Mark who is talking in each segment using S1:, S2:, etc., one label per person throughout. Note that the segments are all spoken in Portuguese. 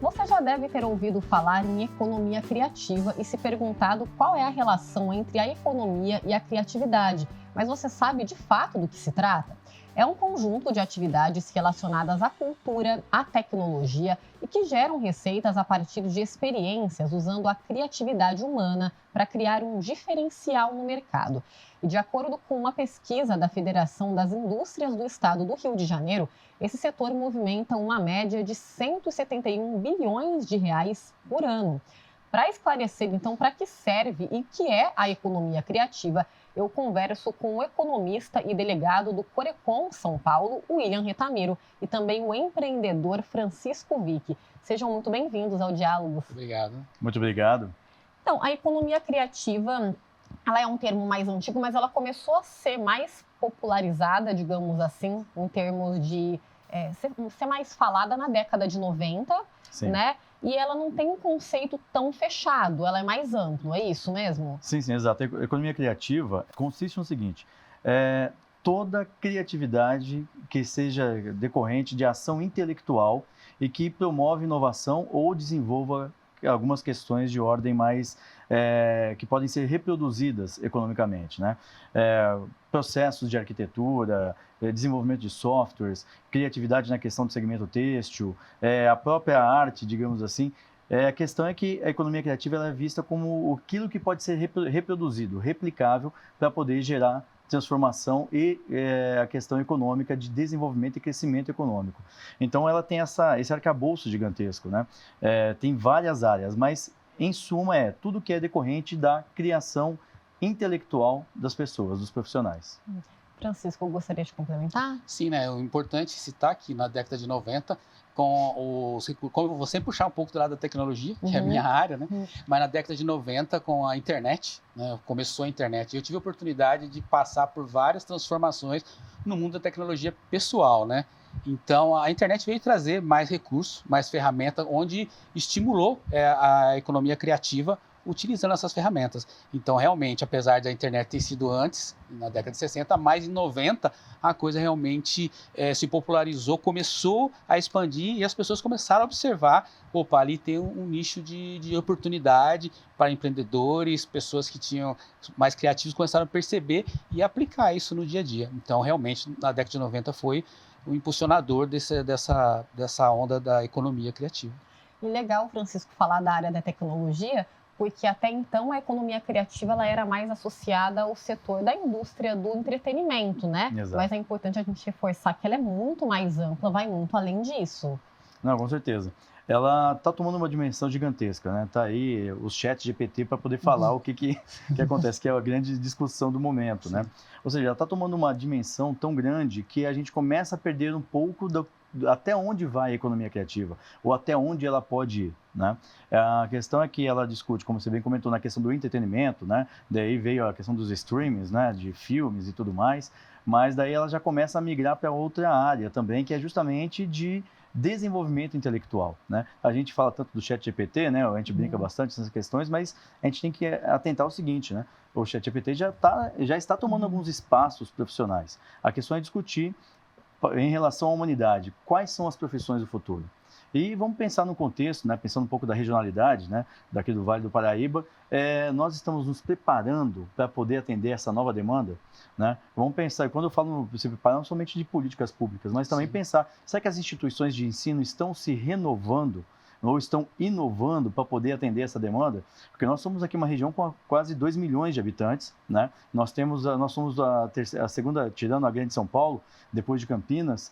S1: Você já deve ter ouvido falar em economia criativa e se perguntado qual é a relação entre a economia e a criatividade, mas você sabe de fato do que se trata? É um conjunto de atividades relacionadas à cultura, à tecnologia e que geram receitas a partir de experiências usando a criatividade humana para criar um diferencial no mercado. E de acordo com uma pesquisa da Federação das Indústrias do Estado do Rio de Janeiro, esse setor movimenta uma média de 171 bilhões de reais por ano. Para esclarecer, então, para que serve e o que é a economia criativa, eu converso com o economista e delegado do Corecon São Paulo, William Retamiro, e também o empreendedor Francisco Vick. Sejam muito bem-vindos ao Diálogos.
S2: Obrigado.
S3: Muito obrigado.
S1: Então, a economia criativa, ela é um termo mais antigo, mas ela começou a ser mais popularizada, digamos assim, em termos de ser mais falada na década de 90,
S3: Sim.
S1: né? E ela não tem um conceito tão fechado, ela é mais ampla, é isso mesmo?
S3: Sim, exato. A economia criativa consiste no seguinte, toda criatividade que seja decorrente de ação intelectual e que promove inovação ou desenvolva algumas questões de ordem mais que podem ser reproduzidas economicamente, né? Processos de arquitetura, desenvolvimento de softwares, criatividade na questão do segmento têxtil, a própria arte, digamos assim. A questão é que a economia criativa ela é vista como aquilo que pode ser reproduzido, replicável, para poder gerar transformação e a questão econômica de desenvolvimento e crescimento econômico. Então, ela tem esse arcabouço gigantesco, né? Tem várias áreas, mas, em suma, tudo que é decorrente da criação intelectual das pessoas, dos profissionais.
S1: Francisco, eu gostaria de complementar?
S2: Sim, né? O importante citar que na década de 90, como eu vou sempre puxar um pouco do lado da tecnologia, que é a minha área, né? Mas na década de 90, com a internet, né? Começou a internet, eu tive a oportunidade de passar por várias transformações no mundo da tecnologia pessoal, né? Então, a internet veio trazer mais recursos, mais ferramentas, onde estimulou a economia criativa utilizando essas ferramentas. Então, realmente, apesar da internet ter sido antes, na década de 60, mais em 90, a coisa realmente se popularizou, começou a expandir e as pessoas começaram a observar, opa, ali tem um nicho de oportunidade para empreendedores, pessoas que tinham mais criativos começaram a perceber e aplicar isso no dia a dia. Então, realmente, na década de 90 foi o impulsionador dessa onda da economia criativa.
S1: E legal, Francisco, falar da área da tecnologia, porque até então a economia criativa ela era mais associada ao setor da indústria do entretenimento, né?
S3: Exato.
S1: Mas é importante a gente reforçar que ela é muito mais ampla, vai muito além disso.
S3: Não, com certeza. Ela está tomando uma dimensão gigantesca, né? Tá aí os chats GPT para poder falar o que acontece, que é a grande discussão do momento, né? Ou seja, ela está tomando uma dimensão tão grande que a gente começa a perder um pouco até onde vai a economia criativa, ou até onde ela pode ir, né? A questão é que ela discute, como você bem comentou, na questão do entretenimento, né? Daí veio a questão dos streamings, né? De filmes e tudo mais, mas daí ela já começa a migrar para outra área também, que é justamente de desenvolvimento intelectual, né? A gente fala tanto do ChatGPT, né? A gente brinca bastante nessas questões, mas a gente tem que atentar ao seguinte, né? O ChatGPT já está tomando alguns espaços profissionais. A questão é discutir em relação à humanidade, quais são as profissões do futuro? E vamos pensar no contexto, né? Pensando um pouco da regionalidade, né? Daqui do Vale do Paraíba, nós estamos nos preparando para poder atender essa nova demanda, né? Vamos pensar, quando eu falo se preparar, não somente de políticas públicas, mas também pensar, será que as instituições de ensino estão se renovando ou estão inovando para poder atender essa demanda? Porque nós somos aqui uma região com quase 2 milhões de habitantes, né? Nós somos a segunda, tirando a Grande São Paulo, depois de Campinas,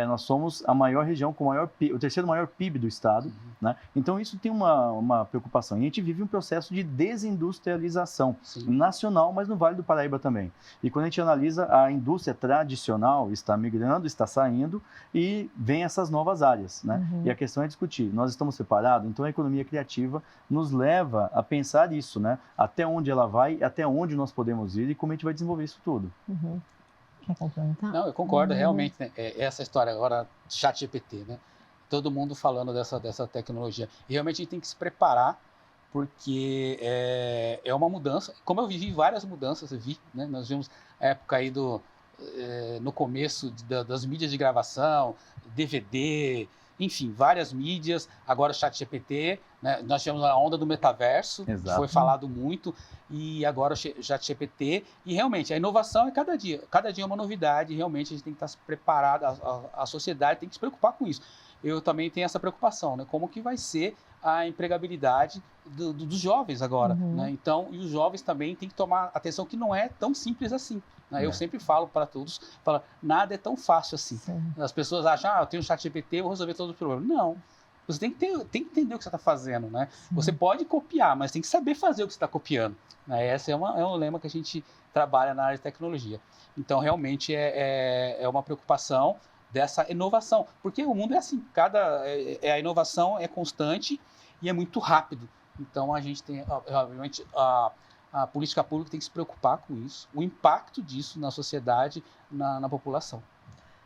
S3: nós somos a maior região com o terceiro maior PIB do estado, né? Então isso tem uma preocupação. E a gente vive um processo de desindustrialização nacional, mas no Vale do Paraíba também. E quando a gente analisa, a indústria tradicional está migrando, está saindo e vem essas novas áreas, né? E a questão é discutir, nós estamos separados? Então a economia criativa nos leva a pensar isso, né? Até onde ela vai, até onde nós podemos ir e como a gente vai desenvolver isso tudo.
S1: Quer complementar?
S2: Não, eu concordo, realmente, né? Essa história agora, ChatGPT, né? Todo mundo falando dessa tecnologia. E realmente a gente tem que se preparar, porque é uma mudança. Como eu vivi várias mudanças, né? Nós vimos a época aí no começo das mídias de gravação, DVD, enfim, várias mídias, agora o ChatGPT, né? Nós tivemos a onda do metaverso, que foi falado muito, e agora o ChatGPT, e realmente a inovação é cada dia é uma novidade, e realmente a gente tem que estar preparado, a sociedade tem que se preocupar com isso. Eu também tenho essa preocupação, né? Como que vai ser a empregabilidade dos jovens agora, né? Então, e os jovens também têm que tomar atenção que não é tão simples assim. Né? Eu sempre falo para todos, nada é tão fácil assim. Sim. As pessoas acham, eu tenho um ChatGPT, eu vou resolver todos os problemas. Não. Você tem que entender o que você está fazendo, né? Você pode copiar, mas tem que saber fazer o que você está copiando. Né? Esse é um lema que a gente trabalha na área de tecnologia. Então, realmente, é uma preocupação dessa inovação. Porque o mundo é assim, a inovação é constante e é muito rápido. Então, a gente tem, obviamente, a política pública tem que se preocupar com isso, o impacto disso na sociedade, na população.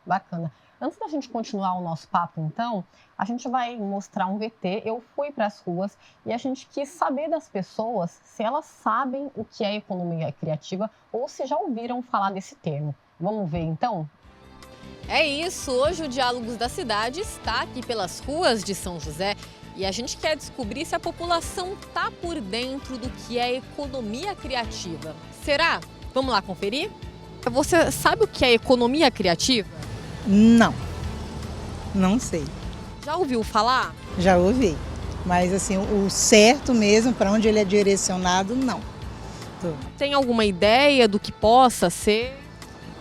S1: Bacana. Antes da gente continuar o nosso papo, então, a gente vai mostrar um VT. Eu fui para as ruas e a gente quis saber das pessoas se elas sabem o que é economia criativa ou se já ouviram falar desse termo. Vamos ver, então? É isso, hoje o Diálogos da Cidade está aqui pelas ruas de São José e a gente quer descobrir se a população está por dentro do que é economia criativa. Será? Vamos lá conferir? Você sabe o que é economia criativa?
S4: Não, não sei.
S1: Já ouviu falar?
S4: Já ouvi, mas assim, o certo mesmo, para onde ele é direcionado, não.
S1: Tem alguma ideia do que possa ser?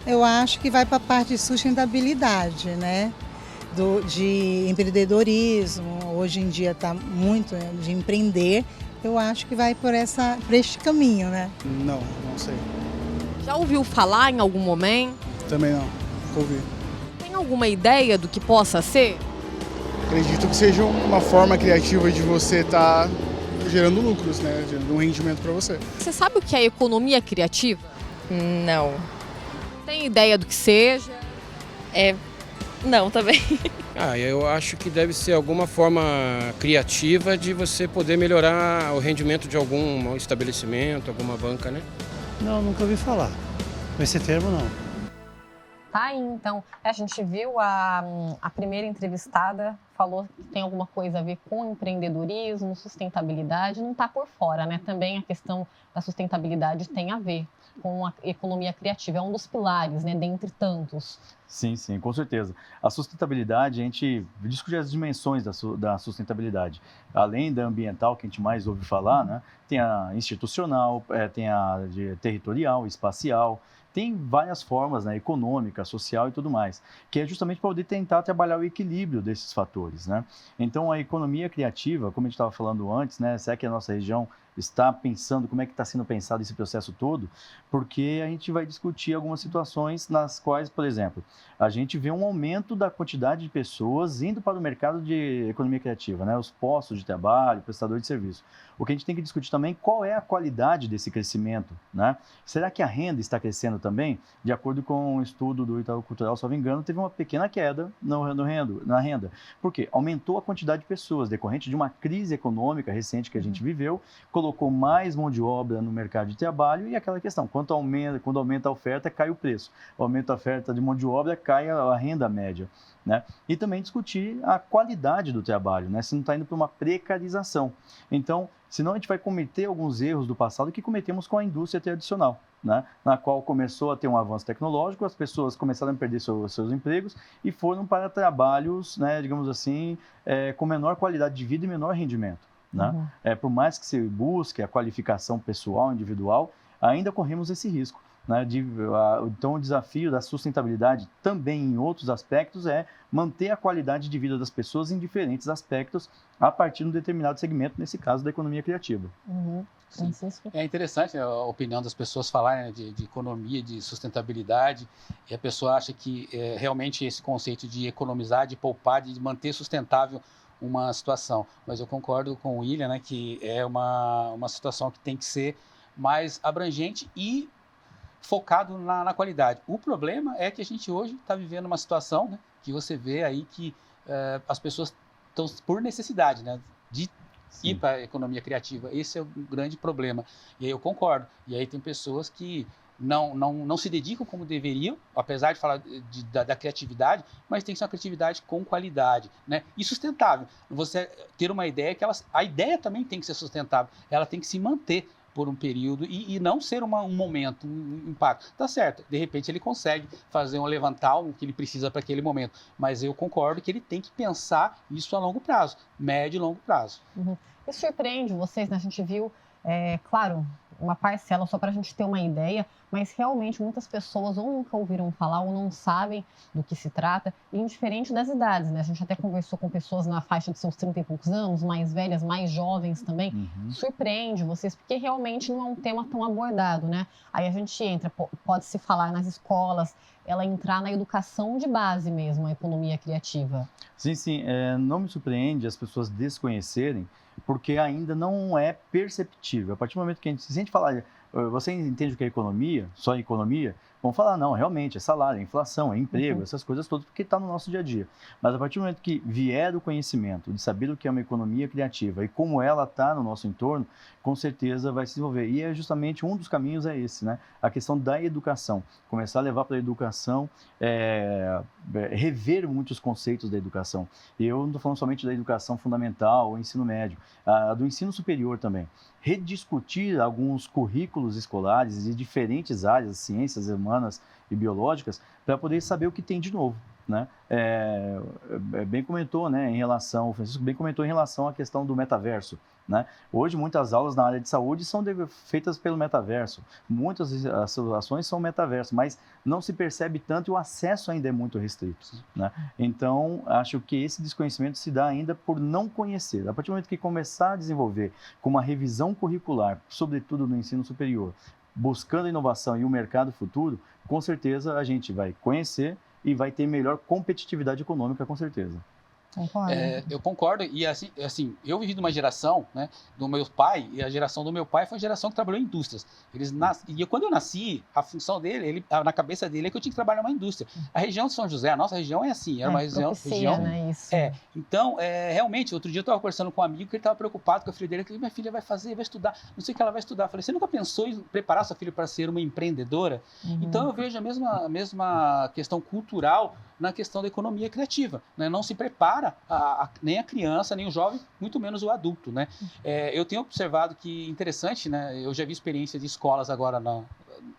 S4: Eu acho que vai para a parte de sustentabilidade, né? De empreendedorismo, hoje em dia está muito de empreender, eu acho que vai por este caminho, né?
S5: Não sei.
S1: Já ouviu falar em algum momento?
S5: Também não, nunca ouvi.
S1: Tem alguma ideia do que possa ser?
S5: Acredito que seja uma forma criativa de você estar gerando lucros, né? Gerando um rendimento para você.
S1: Você sabe o que é economia criativa?
S6: Não.
S1: Tem ideia do que seja?
S6: Não, também.
S7: Eu acho que deve ser alguma forma criativa de você poder melhorar o rendimento de algum estabelecimento, alguma banca, né?
S8: Não, nunca ouvi falar. Esse termo não.
S1: Tá aí, então. A gente viu a primeira entrevistada, falou que tem alguma coisa a ver com empreendedorismo, sustentabilidade, não está por fora, né? Também a questão da sustentabilidade tem a ver com a economia criativa, é um dos pilares, né, dentre tantos.
S3: Sim, com certeza. A sustentabilidade, a gente discute as dimensões da sustentabilidade. Além da ambiental, que a gente mais ouve falar, né, tem a institucional, tem a territorial, espacial, tem várias formas, né, econômica, social e tudo mais, que é justamente para poder tentar trabalhar o equilíbrio desses fatores, né? Então, a economia criativa, como a gente estava falando antes, né, será que a nossa região está pensando, como é que está sendo pensado esse processo todo? Porque a gente vai discutir algumas situações nas quais, por exemplo, a gente vê um aumento da quantidade de pessoas indo para o mercado de economia criativa, né? Os postos de trabalho, prestadores de serviço. O que a gente tem que discutir também, qual é a qualidade desse crescimento, né? Será que a renda está crescendo também? De acordo com um estudo do Itaú Cultural, se não me engano, teve uma pequena queda na renda. Por quê? Aumentou a quantidade de pessoas, decorrente de uma crise econômica recente que a gente viveu, colocou mais mão de obra no mercado de trabalho e aquela questão, quando aumenta a oferta, cai o preço. Aumenta a oferta de mão de obra, cai a renda média. Né? E também discutir a qualidade do trabalho, né? Se não está indo para uma precarização. Então, senão a gente vai cometer alguns erros do passado que cometemos com a indústria tradicional, né? Na qual começou a ter um avanço tecnológico, as pessoas começaram a perder seus empregos e foram para trabalhos, né, digamos assim, com menor qualidade de vida e menor rendimento. Né? Por mais que se busque a qualificação pessoal, individual, ainda corremos esse risco. Né? Então, o desafio da sustentabilidade também em outros aspectos é manter a qualidade de vida das pessoas em diferentes aspectos a partir de um determinado segmento, nesse caso da economia criativa.
S2: É interessante a opinião das pessoas falarem, né, de economia, de sustentabilidade, e a pessoa acha que realmente esse conceito de economizar, de poupar, de manter sustentável uma situação. Mas eu concordo com o William, né, que é uma situação que tem que ser mais abrangente e focado na qualidade. O problema é que a gente hoje está vivendo uma situação, né, que você vê aí que as pessoas estão por necessidade, né, de ir para a economia criativa. Esse é o grande problema. E aí eu concordo. E aí tem pessoas que não se dedicam como deveriam, apesar de falar da criatividade, mas tem que ser uma criatividade com qualidade, né? E sustentável. Você ter uma ideia que a ideia também tem que ser sustentável, ela tem que se manter por um período e não ser um momento, um impacto. Tá certo, de repente ele consegue levantar o que ele precisa para aquele momento, mas eu concordo que ele tem que pensar isso a longo prazo, médio e longo prazo.
S1: Uhum. E surpreende vocês, né? A gente viu, claro, uma parcela só para a gente ter uma ideia, mas realmente muitas pessoas ou nunca ouviram falar ou não sabem do que se trata, e indiferente das idades, né? A gente até conversou com pessoas na faixa de seus 30 e poucos anos, mais velhas, mais jovens também. Surpreende vocês, porque realmente não é um tema tão abordado, né? Aí a gente entra, pode-se falar nas escolas, ela entrar na educação de base mesmo, a economia criativa.
S3: Sim, sim. Não me surpreende as pessoas desconhecerem, porque ainda não é perceptível. A partir do momento que se a gente falar, você entende o que é economia, só economia, vão falar, não, realmente, é salário, é inflação, é emprego, essas coisas todas, porque está no nosso dia a dia. Mas a partir do momento que vier o conhecimento de saber o que é uma economia criativa e como ela está no nosso entorno, com certeza vai se desenvolver. E justamente um dos caminhos é esse, né? A questão da educação. Começar a levar para a educação, rever muitos conceitos da educação. E eu não estou falando somente da educação fundamental ou ensino médio, do ensino superior também. Rediscutir alguns currículos escolares de diferentes áreas, ciências humanas e biológicas, para poder saber o que tem de novo, né? Bem comentou, né, o Francisco bem comentou em relação à questão do metaverso, né? Hoje muitas aulas na área de saúde são feitas pelo metaverso, muitas ações são metaverso, mas não se percebe tanto e o acesso ainda é muito restrito, né? Então acho que esse desconhecimento se dá ainda por não conhecer. A partir do momento que começar a desenvolver com uma revisão curricular, sobretudo no ensino superior, buscando a inovação e o mercado futuro, com certeza a gente vai conhecer e vai ter melhor competitividade econômica, com certeza.
S1: Concordo.
S2: Eu concordo, e assim, eu vivi de uma geração, né, do meu pai, e a geração do meu pai foi uma geração que trabalhou em indústrias. E quando eu nasci, a função dele, na cabeça dele, é que eu tinha que trabalhar numa indústria. A região de São José, a nossa região é assim, era uma região...
S1: Né, isso.
S2: Então, realmente, outro dia eu estava conversando com um amigo que ele estava preocupado com a filha dele, que minha filha vai estudar, não sei o que ela vai estudar. Eu falei, você nunca pensou em preparar sua filha para ser uma empreendedora? Então, eu vejo a mesma questão cultural na questão da economia criativa, né? Não se prepara nem a criança, nem o jovem, muito menos o adulto, né? Eu tenho observado que, interessante, né? Eu já vi experiência de escolas agora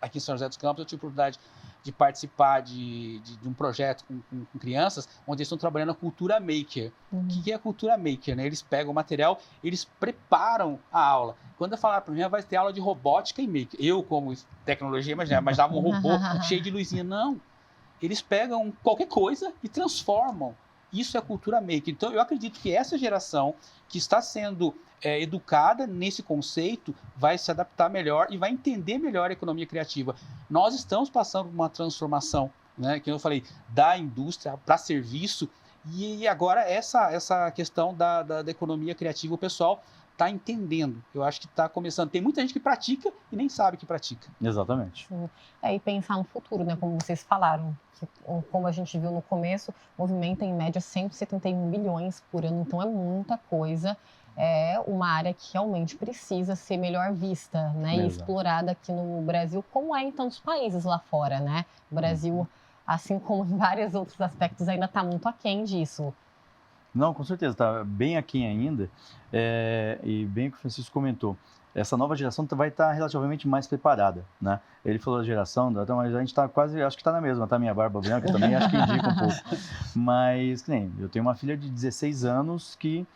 S2: aqui em São José dos Campos, eu tive a oportunidade de participar de um projeto com crianças, onde eles estão trabalhando a cultura maker. O que é a cultura maker, né? Eles pegam o material, eles preparam a aula. Quando eu falar para mim, vai ter aula de robótica e maker. Eu, como tecnologia, imaginava um robô cheio de luzinha. Não. Eles pegam qualquer coisa e transformam. Isso é a cultura maker. Então, eu acredito que essa geração que está sendo educada nesse conceito vai se adaptar melhor e vai entender melhor a economia criativa. Nós estamos passando por uma transformação, né, que eu falei, da indústria para serviço, e agora essa questão da economia criativa, o pessoal está entendendo. Eu acho que está começando. Tem muita gente que pratica e nem sabe que pratica.
S3: Exatamente.
S1: Sim. E pensar no futuro, né? Como vocês falaram, como a gente viu no começo, movimenta em média 171 bilhões por ano, então é muita coisa. É uma área que realmente precisa ser melhor vista, né? E explorada aqui no Brasil, como é em tantos países lá fora, né? O Brasil, assim como em vários outros aspectos, ainda está muito aquém disso.
S3: Não, com certeza, está bem aquém ainda, e bem o que o Francisco comentou, essa nova geração vai estar relativamente mais preparada, né? Ele falou da geração, mas a gente está quase, acho que está na mesma, tá? Minha barba branca também, acho que indica um pouco, mas, que nem, eu tenho uma filha de 16 anos que,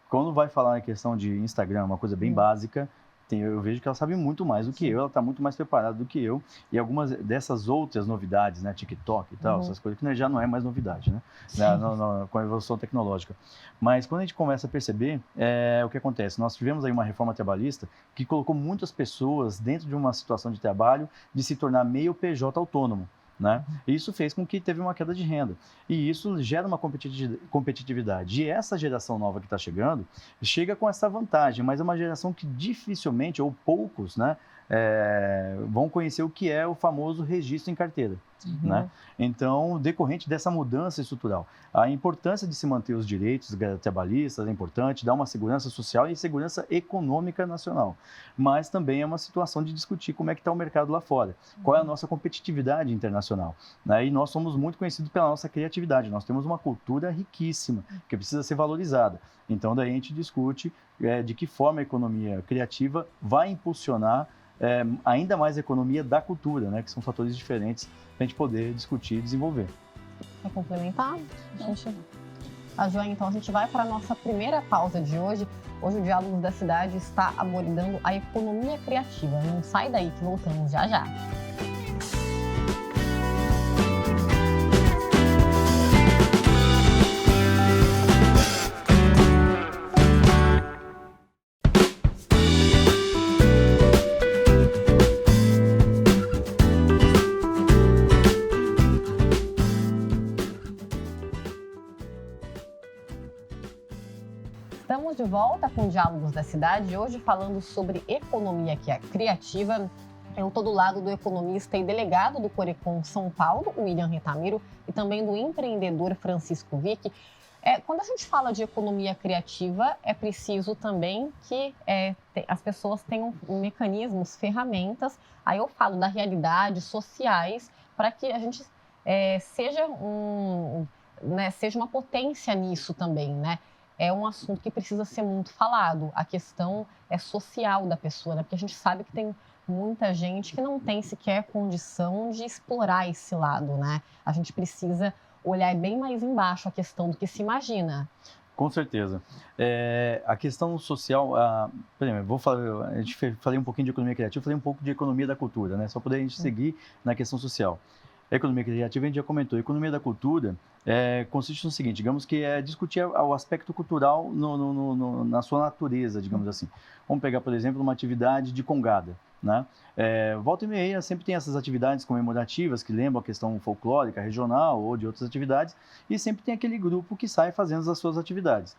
S3: quando vai falar em questão de Instagram, uma coisa bem básica, eu vejo que ela sabe muito mais do que eu, ela está muito mais preparada do que eu, e algumas dessas outras novidades, né, TikTok e tal, essas coisas que já não é mais novidade, né, com a evolução tecnológica. Mas quando a gente começa a perceber, o que acontece? Nós tivemos aí uma reforma trabalhista que colocou muitas pessoas dentro de uma situação de trabalho de se tornar meio PJ autônomo, né? Isso fez com que teve uma queda de renda, e isso gera uma competitividade, e essa geração nova que está chega com essa vantagem, mas é uma geração que dificilmente, ou poucos, né, vão conhecer o que é o famoso registro em carteira. Né? Então, decorrente dessa mudança estrutural, a importância de se manter os direitos trabalhistas é importante, dá uma segurança social e segurança econômica nacional, mas também é uma situação de discutir como é que está o mercado lá fora, qual é a nossa competitividade internacional, né? E nós somos muito conhecidos pela nossa criatividade, nós temos uma cultura riquíssima que precisa ser valorizada. Então, daí a gente discute de que forma a economia criativa vai impulsionar ainda mais a economia da cultura, né? Que são fatores diferentes para a gente poder discutir e desenvolver.
S1: Quer complementar? A Joia, então, a gente vai para a nossa primeira pausa de hoje. Hoje o Diálogos da Cidade está abordando a economia criativa. Não sai daí que voltamos já já. Estamos de volta com Diálogos da Cidade, hoje falando sobre economia criativa. Eu estou do lado do economista e delegado do Corecon São Paulo, o William Retamiro, e também do empreendedor Francisco Vick. Quando a gente fala de economia criativa, é preciso também que as pessoas tenham mecanismos, ferramentas, aí eu falo da realidade, sociais, para que a gente seja uma potência nisso também, né? É um assunto que precisa ser muito falado. A questão social da pessoa, né? Porque a gente sabe que tem muita gente que não tem sequer condição de explorar esse lado, né? A gente precisa olhar bem mais embaixo a questão do que se imagina.
S3: Com certeza. A questão social, por exemplo, falei um pouquinho de economia criativa, falei um pouco de economia da cultura, né? Só poder a gente seguir na questão social. A economia criativa, a gente já comentou, a economia da cultura consiste no seguinte, digamos que é discutir o aspecto cultural na sua natureza, digamos assim. Vamos pegar, por exemplo, uma atividade de congada, né? Volta e meia sempre tem essas atividades comemorativas que lembram a questão folclórica, regional ou de outras atividades, e sempre tem aquele grupo que sai fazendo as suas atividades.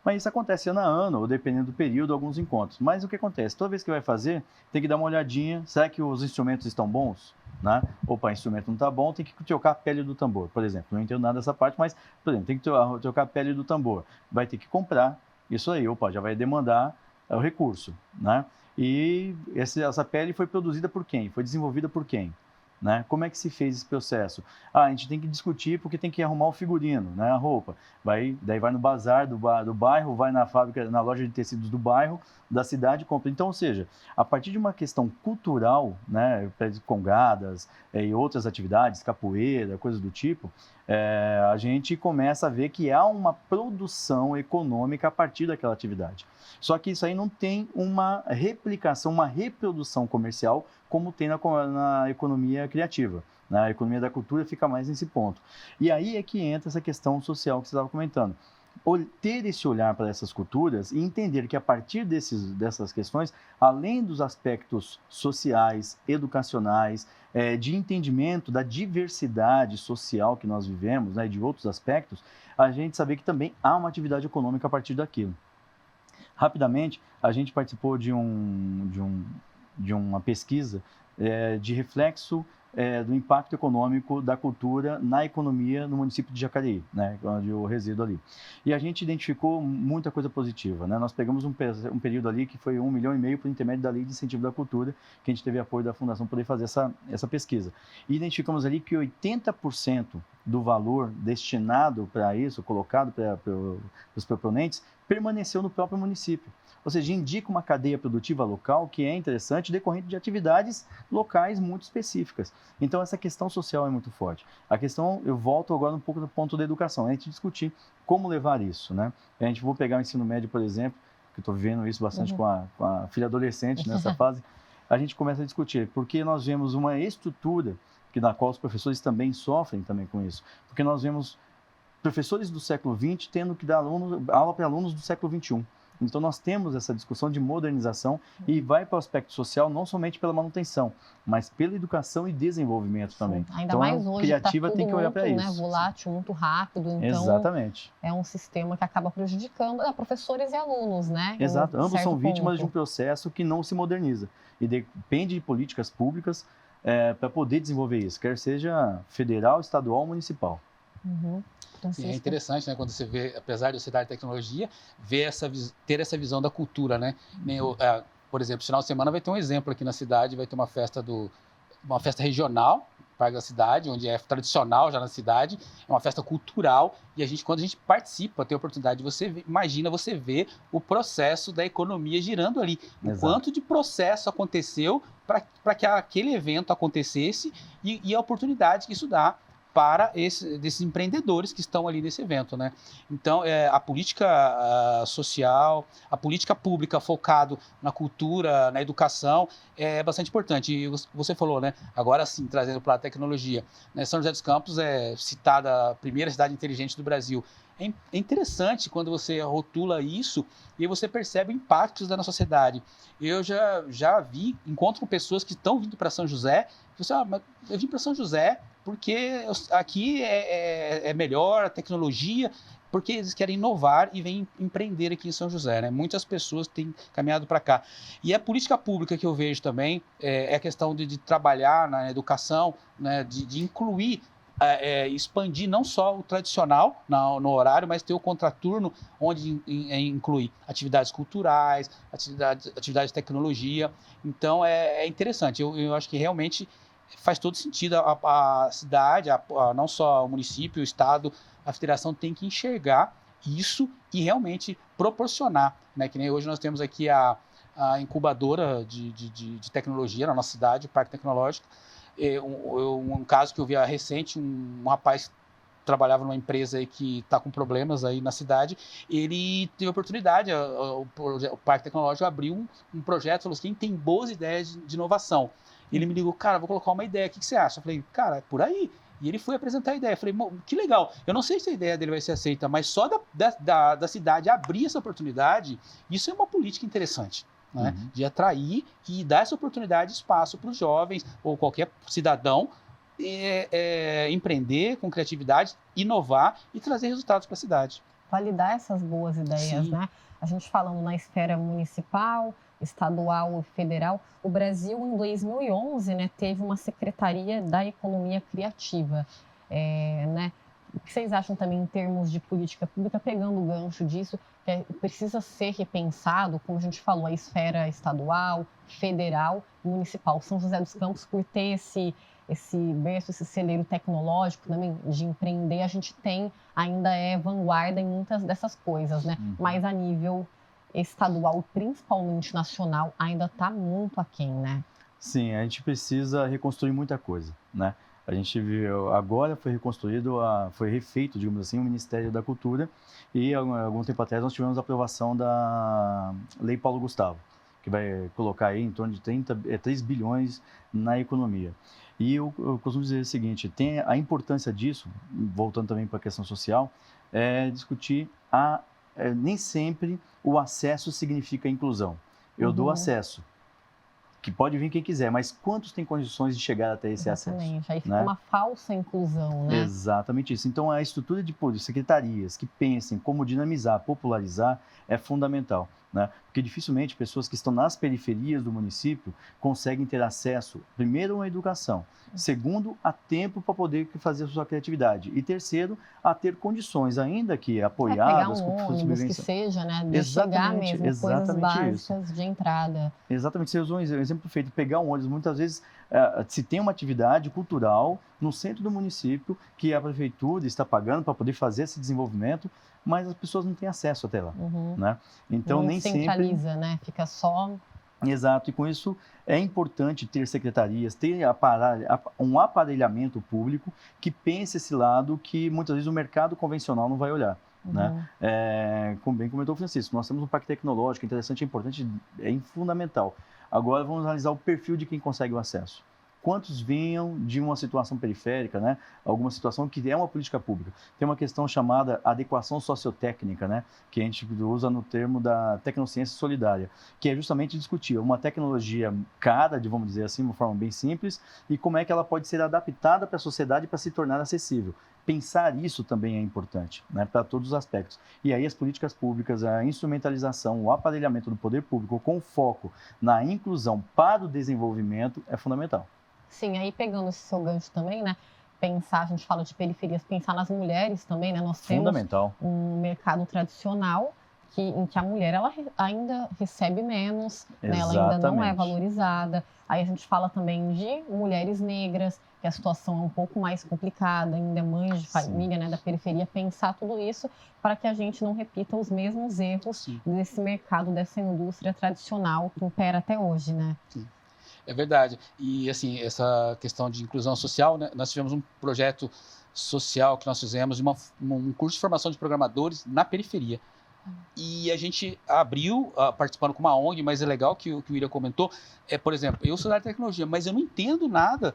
S3: Mas isso acontece ano a ano, ou dependendo do período, alguns encontros. Mas o que acontece? Toda vez que vai fazer, tem que dar uma olhadinha, será que os instrumentos estão bons? Né? Opa, o instrumento não está bom, tem que trocar a pele do tambor, por exemplo. Não entendo nada dessa parte, mas, por exemplo, tem que trocar a pele do tambor. Vai ter que comprar isso aí, já vai demandar o recurso, né? E essa pele foi produzida por quem? Foi desenvolvida por quem? Né? Como é que se fez esse processo? A gente tem que discutir porque tem que arrumar o figurino, né? A roupa. Daí vai no bazar do bairro, vai na fábrica, na loja de tecidos do bairro, da cidade, compra. Então, ou seja, a partir de uma questão cultural, né, congadas e outras atividades, capoeira, coisas do tipo, a gente começa a ver que há uma produção econômica a partir daquela atividade. Só que isso aí não tem uma replicação, uma reprodução comercial como tem na economia criativa. Né? A economia da cultura fica mais nesse ponto. E aí é que entra essa questão social que você estava comentando. Ter esse olhar para essas culturas e entender que a partir dessas questões, além dos aspectos sociais, educacionais, de entendimento da diversidade social que nós vivemos, né, de outros aspectos, a gente saber que também há uma atividade econômica a partir daquilo. Rapidamente, a gente participou de uma pesquisa de reflexo do impacto econômico da cultura na economia no município de Jacareí, né, onde eu resido ali. E a gente identificou muita coisa positiva, né? Nós pegamos um período ali que foi 1,5 milhão por intermédio da Lei de Incentivo da Cultura, que a gente teve apoio da Fundação para poder fazer essa pesquisa. E identificamos ali que 80% do valor destinado para isso, colocado para os proponentes, permaneceu no próprio município. Ou seja, indica uma cadeia produtiva local que é interessante, decorrente de atividades locais muito específicas. Então, essa questão social é muito forte. A questão, eu volto agora um pouco do ponto da educação, a gente discutir como levar isso, né? A gente vou pegar o ensino médio, por exemplo, que eu estou vivendo isso bastante com a filha adolescente nessa fase, a gente começa a discutir, porque nós vemos uma estrutura na qual os professores também sofrem com isso, porque nós vemos professores do século XX tendo que dar aula para alunos do século XXI. Então nós temos essa discussão de modernização e vai para o aspecto social não somente pela manutenção, mas pela educação e desenvolvimento também.
S1: Ainda
S3: então
S1: mais
S3: a
S1: hoje
S3: criativa
S1: tá tudo
S3: tem que olhar para
S1: muito,
S3: isso.
S1: né, volátil, muito rápido, então
S3: Exatamente.
S1: é um sistema que acaba prejudicando professores e alunos, né?
S3: Exato,
S1: em
S3: ambos
S1: certo
S3: são vítimas
S1: ponto.
S3: de um processo que não se moderniza e depende de políticas públicas para poder desenvolver isso, quer seja federal, estadual ou municipal.
S1: Uhum.
S2: E
S1: Francisco?
S2: é interessante, né, quando você vê, apesar de você dar tecnologia, ter essa visão da cultura, né? Por exemplo, final de semana vai ter um exemplo aqui na cidade, vai ter uma festa regional, Parque da Cidade, onde é tradicional já na cidade, é uma festa cultural, e quando a gente participa, tem a oportunidade de imagina você ver o processo da economia girando ali, o
S3: Exato.
S2: quanto de processo aconteceu para que aquele evento acontecesse e a oportunidade que isso dá para desses empreendedores que estão ali nesse evento, né? Então, a política social, a política pública focado na cultura, na educação, é bastante importante. E você falou, né? Agora sim, trazendo para a tecnologia, né? São José dos Campos é citada a primeira cidade inteligente do Brasil. É interessante quando você rotula isso e aí você percebe impactos na sociedade. Eu já encontro com pessoas que estão vindo para São José, e você, mas eu vim para São José porque aqui é melhor a tecnologia, porque eles querem inovar e vêm empreender aqui em São José, né? Muitas pessoas têm caminhado para cá. E a política pública que eu vejo também é a questão de trabalhar na educação, né? de incluir, expandir não só o tradicional no horário, mas ter o contraturno, onde inclui atividades culturais, atividades de tecnologia. Então, é interessante. Eu acho que realmente faz todo sentido. A cidade, não só o município, o estado, a federação tem que enxergar isso e realmente proporcionar, né? Que nem hoje nós temos aqui a incubadora de tecnologia na nossa cidade, o Parque Tecnológico. Um caso que eu vi recente, um rapaz que trabalhava numa empresa aí que está com problemas aí na cidade, ele teve a oportunidade, o Parque Tecnológico abriu um projeto, falou assim, quem tem boas ideias de inovação. Ele me ligou, cara, vou colocar uma ideia, o que você acha? Eu falei, cara, é por aí. E ele foi apresentar a ideia. Eu falei, que legal. Eu não sei se a ideia dele vai ser aceita, mas só da cidade abrir essa oportunidade, isso é uma política interessante, né?
S3: Uhum.
S2: De atrair e dar essa oportunidade, espaço para os jovens ou qualquer cidadão empreender com criatividade, inovar e trazer resultados para a cidade.
S1: Validar essas boas ideias,
S2: Sim.
S1: né? A gente falando na esfera municipal, estadual e federal, o Brasil em 2011, né, teve uma Secretaria da Economia Criativa, né? O que vocês acham também em termos de política pública, pegando o gancho disso, que precisa ser repensado, como a gente falou, a esfera estadual, federal e municipal. São José dos Campos, por ter esse berço, esse celeiro tecnológico também de empreender, a gente ainda é vanguarda em muitas dessas coisas, né? Mas a nível estadual, principalmente nacional, ainda está muito aquém, né?
S3: Sim, a gente precisa reconstruir muita coisa, né? A gente viu, agora foi reconstruído, foi refeito, digamos assim, o Ministério da Cultura, e algum tempo atrás nós tivemos a aprovação da Lei Paulo Gustavo, que vai colocar aí em torno de 3 bilhões na economia. E eu costumo dizer o seguinte, tem a importância disso, voltando também para a questão social, é discutir nem sempre o acesso significa inclusão. Eu dou acesso, que pode vir quem quiser, mas quantos têm condições de chegar até esse acesso?
S1: Exatamente, aí fica
S3: né?
S1: uma falsa inclusão, né?
S3: Exatamente isso. Então, a estrutura de secretarias que pensem como dinamizar, popularizar, é fundamental, né? Porque dificilmente pessoas que estão nas periferias do município conseguem ter acesso, primeiro, a uma educação, segundo, a tempo para poder fazer a sua criatividade, e terceiro, a ter condições, ainda que apoiadas,
S1: pegar um ônibus que seja, né? De chegar mesmo, coisas básicas de entrada.
S3: Exatamente, você usou um exemplo perfeito, pegar um ônibus, muitas vezes se tem uma atividade cultural no centro do município que a prefeitura está pagando para poder fazer esse desenvolvimento, mas as pessoas não têm acesso até lá, né? Então, nem
S1: centraliza,
S3: sempre...
S1: né? Fica só...
S3: Exato, e com isso é importante ter secretarias, ter um aparelhamento público que pense esse lado que muitas vezes o mercado convencional não vai olhar. Né? Como bem comentou o Francisco, nós temos um parque tecnológico interessante, importante, fundamental. Agora vamos analisar o perfil de quem consegue o acesso. quantos vinham de uma situação periférica, né? Alguma situação que é uma política pública. Tem uma questão chamada adequação sociotécnica, né? Que a gente usa no termo da tecnociência solidária, que é justamente discutir uma tecnologia cara, vamos dizer assim, de uma forma bem simples, e como é que ela pode ser adaptada para a sociedade para se tornar acessível. Pensar isso também é importante, né, para todos os aspectos. E aí as políticas públicas, a instrumentalização, o aparelhamento do poder público com foco na inclusão para o desenvolvimento é fundamental.
S1: Sim, aí pegando esse seu gancho também, né? Pensar, a gente fala de periferias, pensar nas mulheres também, né? Nós temos
S3: Fundamental.
S1: um mercado tradicional em que a mulher ela ainda recebe menos, né? Ela ainda não é
S3: Exatamente.
S1: valorizada. Aí a gente fala também de mulheres negras, que a situação é um pouco mais complicada, ainda mães de família, né, da periferia, pensar tudo isso para que a gente não repita os mesmos erros
S2: Sim.
S1: desse mercado, dessa indústria tradicional que impera até hoje, né?
S2: Sim. É verdade. E, assim, essa questão de inclusão social, né? Nós tivemos um projeto social que nós fizemos, um curso de formação de programadores na periferia. E a gente abriu, participando com uma ONG, mas é legal que o William comentou, por exemplo, eu sou da área de tecnologia, mas eu não entendo nada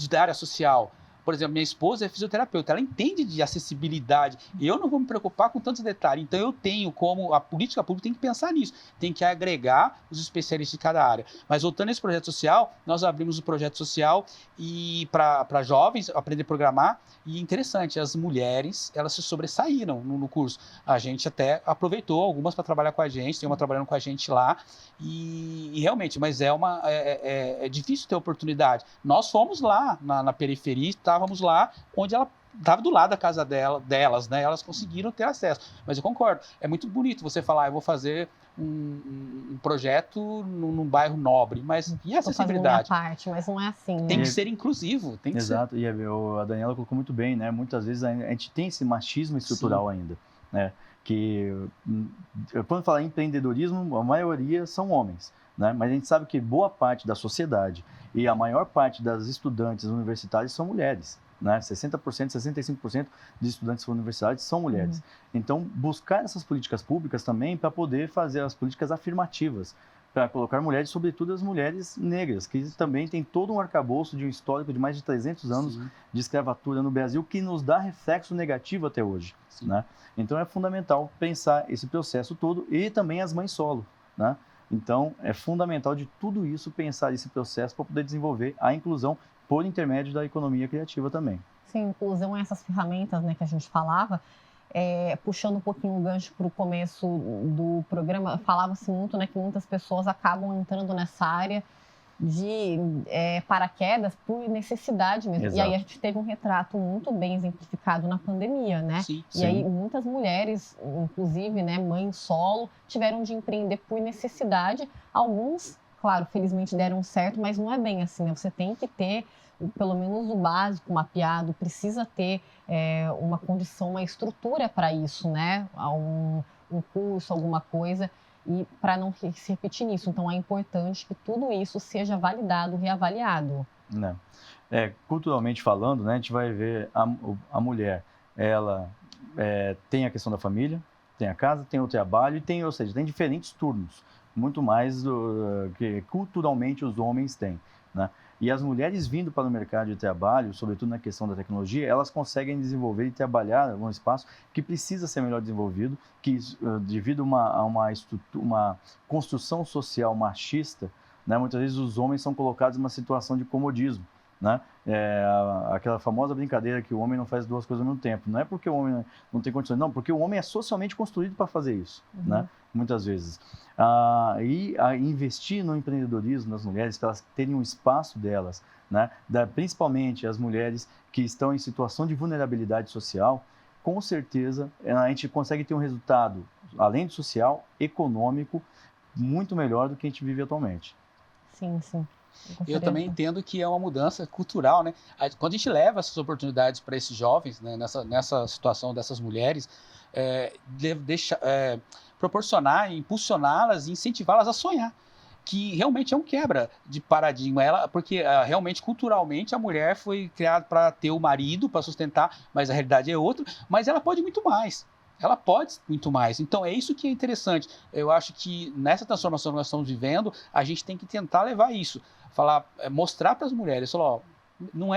S2: da área social. Por exemplo, minha esposa é fisioterapeuta, ela entende de acessibilidade. Eu não vou me preocupar com tantos detalhes. Então, eu tenho como a política pública tem que pensar nisso, tem que agregar os especialistas de cada área. Mas voltando a esse projeto social, nós abrimos o projeto social e para jovens aprender a programar. E interessante, as mulheres elas se sobressaíram no curso. A gente até aproveitou algumas para trabalhar com a gente, tem uma trabalhando com a gente lá. E realmente, mas é difícil ter oportunidade. Nós fomos lá na periferia, estávamos lá onde ela estava do lado da casa delas, né? Elas conseguiram ter acesso. Mas eu concordo, é muito bonito você falar, eu vou fazer um projeto num bairro nobre, mas e a acessibilidade?
S1: Tô fazendo minha parte, mas não é assim, né?
S2: Tem que ser inclusivo, tem que
S3: Exato, e a Daniela colocou muito bem, né? Muitas vezes a gente tem esse machismo estrutural ainda, né? Que quando fala em empreendedorismo, a maioria são homens, né? Mas a gente sabe que boa parte da sociedade e a maior parte das estudantes universitárias são mulheres, né? 60%, 65% de estudantes universitários são mulheres. Então, buscar essas políticas públicas também para poder fazer as políticas afirmativas, para colocar mulheres, sobretudo as mulheres negras, que também tem todo um arcabouço de um histórico de mais de 300 anos
S2: Sim.
S3: de escravatura no Brasil, que nos dá reflexo negativo até hoje, né? Então, é fundamental pensar esse processo todo e também as mães solo, né? Então, é fundamental de tudo isso pensar esse processo para poder desenvolver a inclusão por intermédio da economia criativa também.
S1: Sim, inclusão é essas ferramentas, né, que a gente falava. Puxando um pouquinho o gancho para o começo do programa, falava-se muito, né, que muitas pessoas acabam entrando nessa área de paraquedas por necessidade mesmo.
S3: Exato.
S1: E aí a gente teve um retrato muito bem exemplificado na pandemia, né?
S2: Sim.
S1: E aí muitas mulheres, inclusive, né, mães solo, tiveram de empreender por necessidade. Alguns, claro, felizmente deram certo, mas não é bem assim, né? Você tem que ter pelo menos o básico mapeado, precisa ter uma condição, uma estrutura para isso, né? Um curso, alguma coisa, e para não se repetir nisso. Então, é importante que tudo isso seja validado, reavaliado.
S3: Né? Culturalmente falando, né, a gente vai ver a mulher, ela tem a questão da família, tem a casa, tem o trabalho, ou seja, tem diferentes turnos, muito mais do que culturalmente os homens têm, né? E as mulheres vindo para o mercado de trabalho, sobretudo na questão da tecnologia, elas conseguem desenvolver e trabalhar em um espaço que precisa ser melhor desenvolvido, que devido a uma construção social machista, né, muitas vezes os homens são colocados em uma situação de comodismo, né? Aquela famosa brincadeira que o homem não faz duas coisas ao mesmo tempo. Não é porque o homem não tem condições, não, porque o homem é socialmente construído para fazer isso, né? Muitas vezes. E investir no empreendedorismo das mulheres, para elas terem um espaço delas, né? Principalmente as mulheres que estão em situação de vulnerabilidade social, com certeza a gente consegue ter um resultado, além do social, econômico, muito melhor do que a gente vive atualmente.
S1: Sim, sim.
S2: Eu também entendo que é uma mudança cultural, né? Quando a gente leva essas oportunidades para esses jovens, né, nessa situação dessas mulheres, proporcionar, impulsioná-las e incentivá-las a sonhar, que realmente é um quebra de paradigma, porque realmente, culturalmente, a mulher foi criada para ter o marido, para sustentar, mas a realidade é outra, mas ela pode muito mais. ela pode muito mais. Então, é isso que é interessante. Eu acho que nessa transformação que nós estamos vivendo, a gente tem que tentar levar isso. Mostrar para as mulheres, falar, ó, não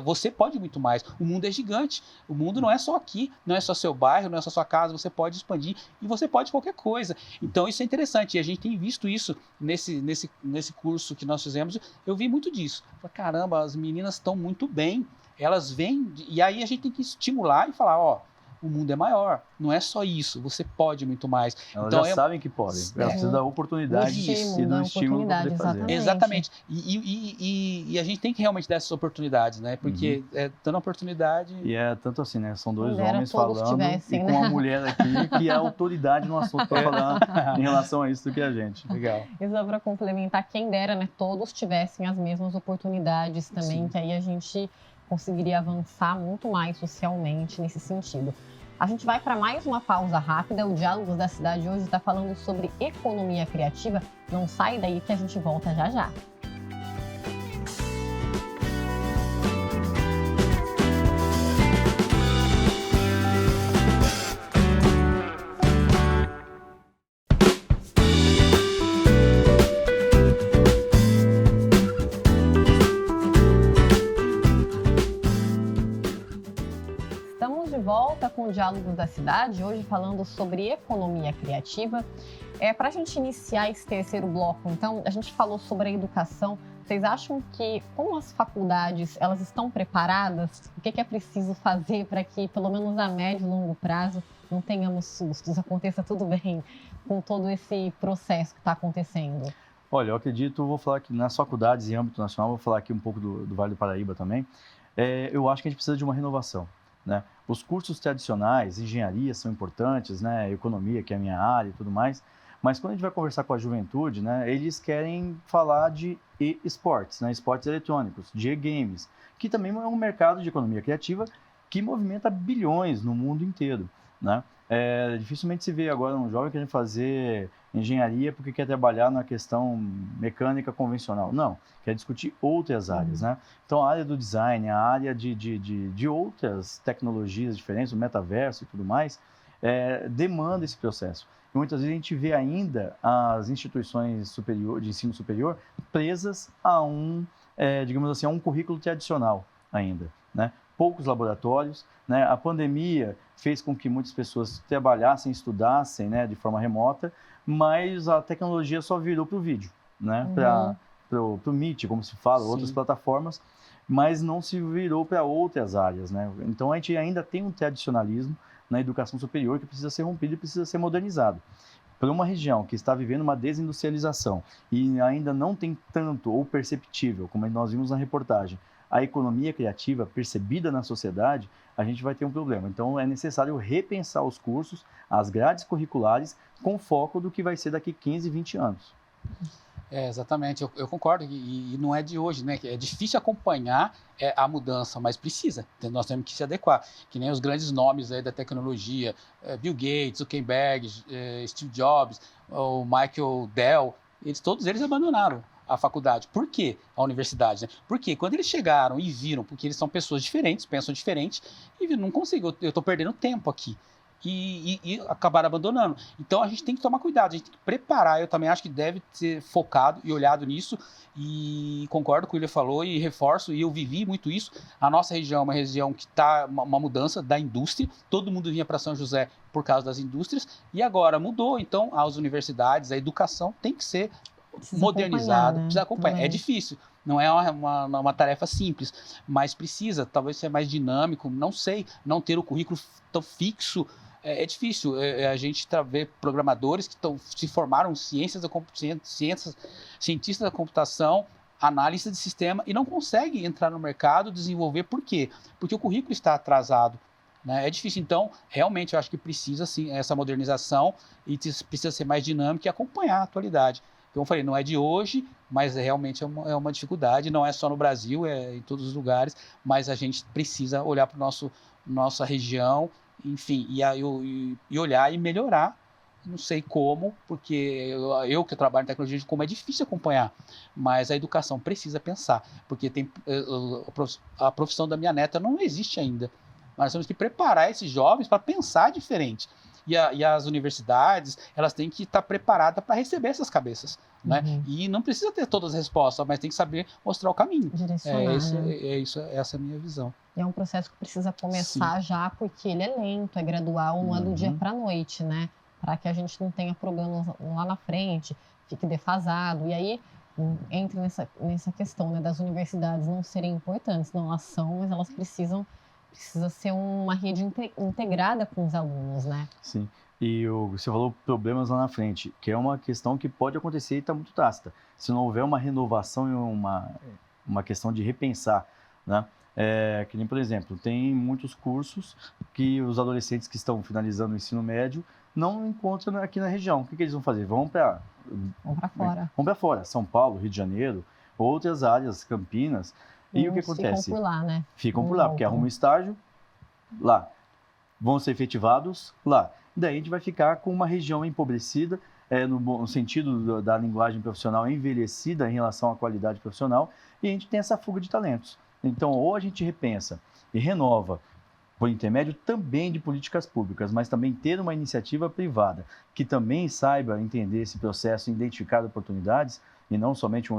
S2: você pode muito mais. O mundo é gigante. O mundo não é só aqui, não é só seu bairro, não é só sua casa. Você pode expandir e você pode qualquer coisa. Então, isso é interessante. E a gente tem visto isso nesse curso que nós fizemos. Eu vi muito disso. Falei, caramba, as meninas estão muito bem. Elas vêm, e aí a gente tem que estimular e falar, ó, o mundo é maior, não é só isso, você pode muito mais.
S3: Elas
S2: então,
S3: já sabem que podem, elas precisam da oportunidade e do estímulo para poder fazer.
S2: Exatamente. E a gente tem que realmente dar essas oportunidades, né? Porque é dando oportunidade...
S3: E é tanto assim, né? São dois homens falando e com uma mulher aqui que é autoridade no assunto para falar em relação a isso do que a gente.
S2: Legal.
S1: E só para complementar, quem dera, né? Todos tivessem as mesmas oportunidades também, que aí a gente conseguiria avançar muito mais socialmente nesse sentido. A gente vai para mais uma pausa rápida. O Diálogos da Cidade hoje está falando sobre economia criativa. Não sai daí que a gente volta já já. Volta com o Diálogos da Cidade, hoje falando sobre economia criativa. Para a gente iniciar esse terceiro bloco, então, a gente falou sobre a educação. Vocês acham que, como as faculdades, elas estão preparadas? O que é preciso fazer para que, pelo menos a médio e longo prazo, não tenhamos sustos, aconteça tudo bem com todo esse processo que está acontecendo?
S3: Olha, eu acredito, vou falar que nas faculdades em âmbito nacional, vou falar aqui um pouco do Vale do Paraíba também, eu acho que a gente precisa de uma renovação. Né? Os cursos tradicionais, engenharia são importantes, né? Economia, que é a minha área e tudo mais, mas quando a gente vai conversar com a juventude, né, eles querem falar de esportes, né? Esportes eletrônicos, de e-games, que também é um mercado de economia criativa que movimenta bilhões no mundo inteiro. Né? Dificilmente se vê agora um jovem querendo fazer engenharia porque quer trabalhar na questão mecânica convencional. Não, quer discutir outras áreas. Né? Então, a área do design, a área de outras tecnologias diferentes, o metaverso e tudo mais, demanda esse processo. E muitas vezes a gente vê ainda as instituições de ensino superior presas a digamos assim, a um currículo tradicional ainda. Né? Poucos laboratórios, né? A pandemia fez com que muitas pessoas trabalhassem, estudassem, né, de forma remota, mas a tecnologia só virou para o vídeo, né? Para o Meet, como se fala,
S2: Sim.
S3: outras plataformas, mas não se virou para outras áreas. Né? Então a gente ainda tem um tradicionalismo na educação superior que precisa ser rompido e precisa ser modernizado. Para uma região que está vivendo uma desindustrialização e ainda não tem tanto ou perceptível, como nós vimos na reportagem, a economia criativa percebida na sociedade, a gente vai ter um problema. Então, é necessário repensar os cursos, as grades curriculares, com foco do que vai ser daqui 15, 20 anos.
S2: Exatamente, eu concordo, e não é de hoje, né? É difícil acompanhar a mudança, mas precisa, nós temos que se adequar, que nem os grandes nomes aí da tecnologia, Bill Gates, Zuckerberg, Steve Jobs, o Michael Dell, todos eles abandonaram a faculdade. Por quê? A universidade, né? Porque quando eles chegaram e viram, porque eles são pessoas diferentes, pensam diferente, e viram, não consigo, eu estou perdendo tempo aqui. E acabaram abandonando. Então a gente tem que tomar cuidado, a gente tem que preparar. Eu também acho que deve ser focado e olhado nisso, e concordo com o que ele falou e reforço, e eu vivi muito isso. A nossa região é uma região que está uma mudança da indústria, todo mundo vinha para São José por causa das indústrias, e agora mudou. Então as universidades, a educação tem que ser modernizada, precisa acompanhar.
S1: Também.
S2: É difícil, não é uma tarefa simples, mas precisa talvez ser mais dinâmico, não sei, não ter o currículo tão fixo. É difícil. A gente vê programadores que se formaram cientistas da computação, análise de sistema, e não conseguem entrar no mercado, desenvolver. Por quê? Porque o currículo está atrasado. Né? É difícil. Então, realmente, eu acho que precisa sim essa modernização e precisa ser mais dinâmico e acompanhar a atualidade. Como eu falei, não é de hoje, mas realmente é uma dificuldade. Não é só no Brasil, é em todos os lugares, mas a gente precisa olhar para nossa região, enfim, e olhar e melhorar. Não sei como, porque eu que trabalho em tecnologia, como é difícil acompanhar, mas a educação precisa pensar, porque a profissão da minha neta não existe ainda. Nós temos que preparar esses jovens para pensar diferente. E as universidades, elas têm que estar preparadas para receber essas cabeças, né? E não precisa ter todas as respostas, mas tem que saber mostrar o caminho.
S1: Direcionar,
S2: Essa é a minha visão.
S1: E é um processo que precisa começar já, porque ele é lento, é gradual, não é do dia para a noite, né? Para que a gente não tenha problemas lá na frente, fique defasado. E aí entra nessa questão, né, das universidades não serem importantes, não elas são, mas elas precisa ser uma rede integrada com os alunos, né?
S3: Sim. E você falou problemas lá na frente, que é uma questão que pode acontecer e está muito tácita. Se não houver uma renovação e uma questão de repensar, né? Que nem, por exemplo, tem muitos cursos que os adolescentes que estão finalizando o ensino médio não encontram aqui na região. O que eles vão fazer? Vão para
S1: fora.
S3: Vão para fora. São Paulo, Rio de Janeiro, outras áreas, Campinas. E o que acontece?
S1: Ficam por lá, né?
S3: Ficam por lá, porque arrumam um estágio lá. Vão ser efetivados lá. Daí a gente vai ficar com uma região empobrecida, no sentido da linguagem profissional, envelhecida em relação à qualidade profissional, e a gente tem essa fuga de talentos. Então, ou a gente repensa e renova por intermédio também de políticas públicas, mas também ter uma iniciativa privada que também saiba entender esse processo, identificar oportunidades, e não somente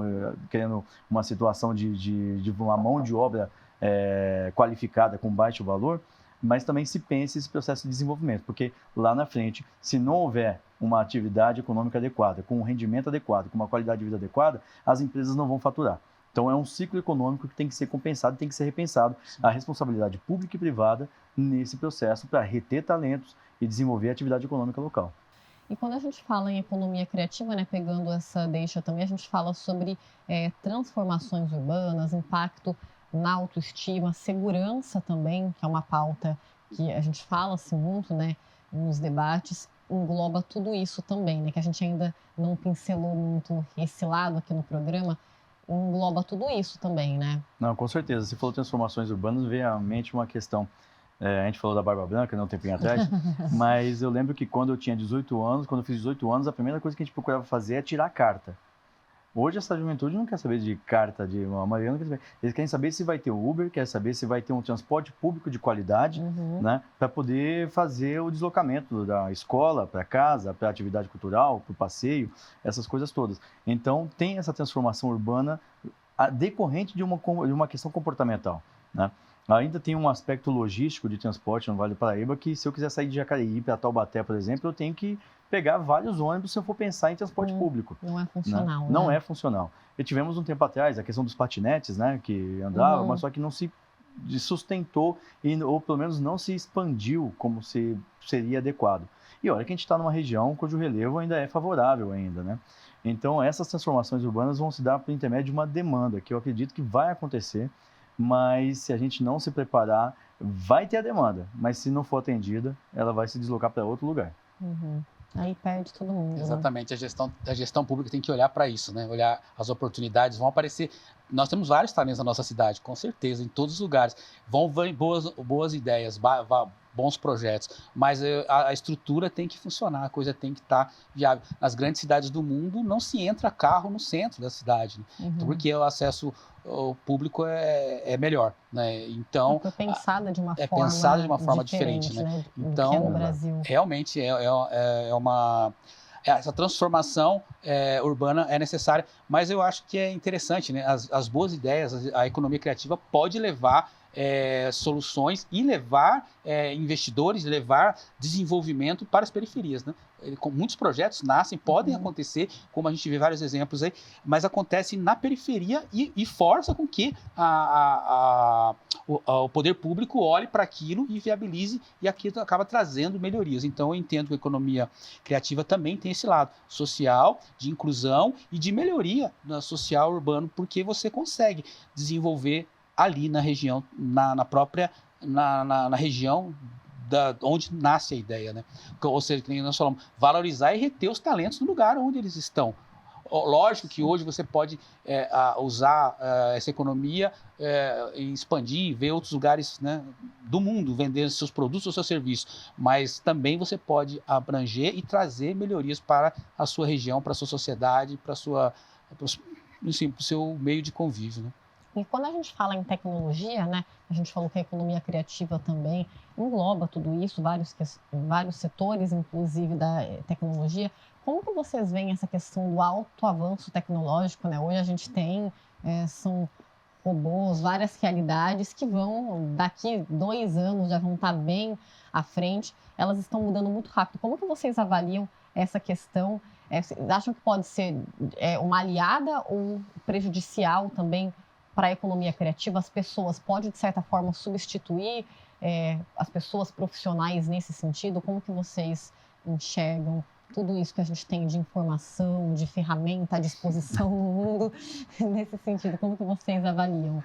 S3: querendo uma situação de uma mão de obra qualificada com baixo valor, mas também se pense esse processo de desenvolvimento, porque lá na frente, se não houver uma atividade econômica adequada, com um rendimento adequado, com uma qualidade de vida adequada, as empresas não vão faturar. Então é um ciclo econômico que tem que ser compensado, tem que ser repensado. Sim. A responsabilidade pública e privada nesse processo para reter talentos e desenvolver a atividade econômica local.
S1: E quando a gente fala em economia criativa, né, pegando essa deixa também, a gente fala sobre transformações urbanas, impacto na autoestima, segurança também, que é uma pauta que a gente fala assim, muito, né, nos debates, engloba tudo isso também, né, que a gente ainda não pincelou muito esse lado aqui no programa, engloba tudo isso também, né?
S3: Não, com certeza. Se falou transformações urbanas, veio à mente uma questão. A gente falou da Barba Branca, não, um tempinho atrás, mas eu lembro que quando eu tinha 18 anos, quando eu fiz 18 anos, a primeira coisa que a gente procurava fazer é tirar a carta. Hoje essa juventude não quer saber de carta, a maioria não quer saber. Eles querem saber se vai ter o Uber, quer saber se vai ter um transporte público de qualidade, né, para poder fazer o deslocamento da escola para casa, para atividade cultural, para o passeio, essas coisas todas. Então tem essa transformação urbana decorrente de uma questão comportamental, né? Ainda tem um aspecto logístico de transporte no Vale do Paraíba que, se eu quiser sair de Jacareí para Taubaté, por exemplo, eu tenho que pegar vários ônibus se eu for pensar em transporte público.
S1: Não é funcional.
S3: Né? Não é funcional. E tivemos um tempo atrás a questão dos patinetes, né, que andavam, mas só que não se sustentou ou pelo menos não se expandiu como seria adequado. E olha que a gente está numa região cujo relevo ainda é favorável ainda, né? Então essas transformações urbanas vão se dar por intermédio de uma demanda que eu acredito que vai acontecer, mas se a gente não se preparar, vai ter a demanda, mas se não for atendida, ela vai se deslocar para outro lugar.
S1: Aí perde todo mundo.
S2: Exatamente, né? A gestão pública tem que olhar para isso, né? Olhar as oportunidades, vão aparecer. Nós temos vários talentos na nossa cidade, com certeza, em todos os lugares. Vão vir boas ideias, bons projetos, mas a estrutura tem que funcionar, a coisa tem que estar viável. Nas grandes cidades do mundo, não se entra carro no centro da cidade, né? Porque o acesso público é melhor, né? Então
S1: é pensada de uma forma
S2: diferente, né? Então,
S1: do que é no Brasil.
S2: Realmente essa transformação urbana é necessária, mas eu acho que é interessante, né? As boas ideias, a economia criativa pode levar soluções e levar investidores, levar desenvolvimento para as periferias, né? Com muitos projetos nascem, podem acontecer, como a gente vê vários exemplos aí, mas acontece na periferia e força com que o poder público olhe para aquilo e viabilize, e aquilo acaba trazendo melhorias. Então eu entendo que a economia criativa também tem esse lado social, de inclusão e de melhoria social urbano, porque você consegue desenvolver ali na região, na própria região onde nasce a ideia, né? Ou seja, que nós falamos, valorizar e reter os talentos no lugar onde eles estão. Lógico que hoje você pode usar essa economia e expandir, ver outros lugares, né, do mundo, vender seus produtos ou seus serviços, mas também você pode abranger e trazer melhorias para a sua região, para a sua sociedade, para o seu meio de convívio, né?
S1: E quando a gente fala em tecnologia, né, a gente falou que a economia criativa também engloba tudo isso, vários setores, inclusive, da tecnologia. Como que vocês veem essa questão do alto avanço tecnológico, né? Hoje a gente tem, são robôs, várias realidades que vão, daqui 2 anos, já vão estar bem à frente. Elas estão mudando muito rápido. Como que vocês avaliam essa questão? Vocês acham que pode ser uma aliada ou prejudicial também para a economia criativa? As pessoas podem, de certa forma, substituir as pessoas profissionais nesse sentido? Como que vocês enxergam tudo isso que a gente tem de informação, de ferramenta à disposição no mundo nesse sentido? Como que vocês avaliam?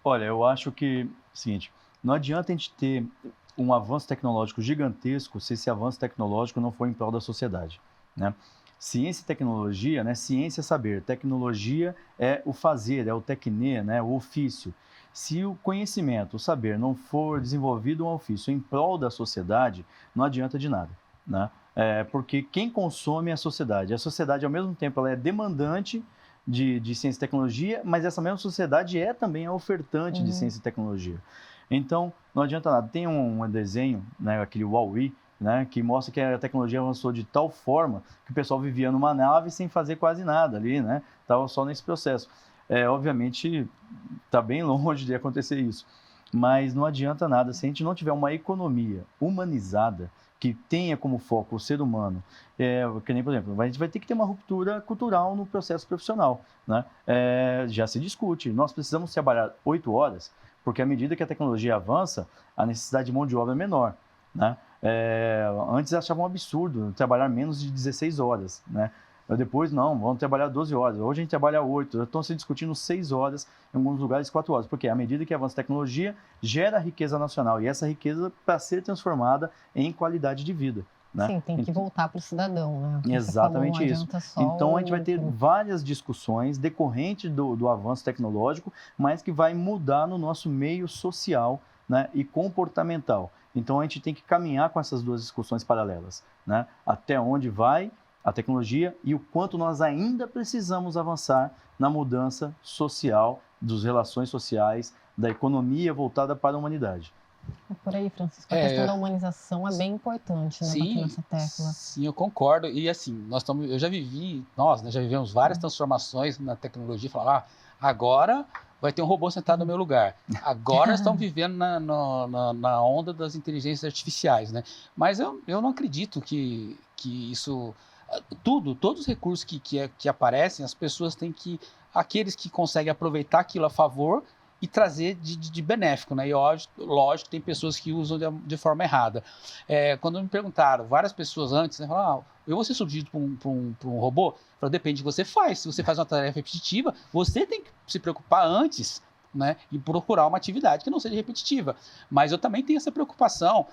S3: Olha, eu acho que, seguinte, não adianta a gente ter um avanço tecnológico gigantesco se esse avanço tecnológico não for em prol da sociedade, né? Ciência e tecnologia, né? Ciência é saber, tecnologia é o fazer, é o tecne, né? O ofício. Se o conhecimento, o saber não for desenvolvido um ofício em prol da sociedade, não adianta de nada, né? Porque quem consome é a sociedade. A sociedade, ao mesmo tempo, ela é demandante de ciência e tecnologia, mas essa mesma sociedade é também a ofertante de ciência e tecnologia. Então, não adianta nada. Tem um desenho, né, aquele Wall-E, né, que mostra que a tecnologia avançou de tal forma que o pessoal vivia numa nave sem fazer quase nada ali, né? Estava só nesse processo. Obviamente, está bem longe de acontecer isso. Mas não adianta nada se a gente não tiver uma economia humanizada, que tenha como foco o ser humano, que nem, por exemplo, a gente vai ter que ter uma ruptura cultural no processo profissional, né? Já se discute, nós precisamos trabalhar 8 horas, porque à medida que a tecnologia avança, a necessidade de mão de obra é menor, né? Antes achavam um absurdo trabalhar menos de 16 horas, né? Depois, não, vamos trabalhar 12 horas. Hoje a gente trabalha 8, já estão se discutindo 6 horas, em alguns lugares 4 horas, porque à medida que avança a tecnologia, gera riqueza nacional, e essa riqueza para ser transformada em qualidade de vida, né?
S1: Sim, tem que voltar para o cidadão, né?
S3: Exatamente isso. Então a gente vai ter
S1: lucro.
S3: várias discussões decorrentes do avanço tecnológico, mas que vai mudar no nosso meio social, né, e comportamental. Então a gente tem que caminhar com essas duas discussões paralelas, né? Até onde vai a tecnologia e o quanto nós ainda precisamos avançar na mudança social, das relações sociais, da economia voltada para a humanidade.
S1: É por aí, Francisco. A questão da humanização é bem importante, né? Bater nessa tecla.
S2: Sim, eu concordo. E assim, eu já vivi, nós, né, já vivemos várias transformações na tecnologia. Falar, agora vai ter um robô sentado no meu lugar. Agora nós estamos vivendo na onda das inteligências artificiais, né? Mas eu não acredito que isso... todos os recursos que aparecem, as pessoas têm que... Aqueles que conseguem aproveitar aquilo a favor e trazer de benéfico, né? E lógico, tem pessoas que usam de forma errada. Quando me perguntaram, várias pessoas antes, né, falaram, eu vou ser substituído por um robô? Eu falei, depende do que você faz. Se você faz uma tarefa repetitiva, você tem que se preocupar antes, né, e procurar uma atividade que não seja repetitiva. Mas eu também tenho essa preocupação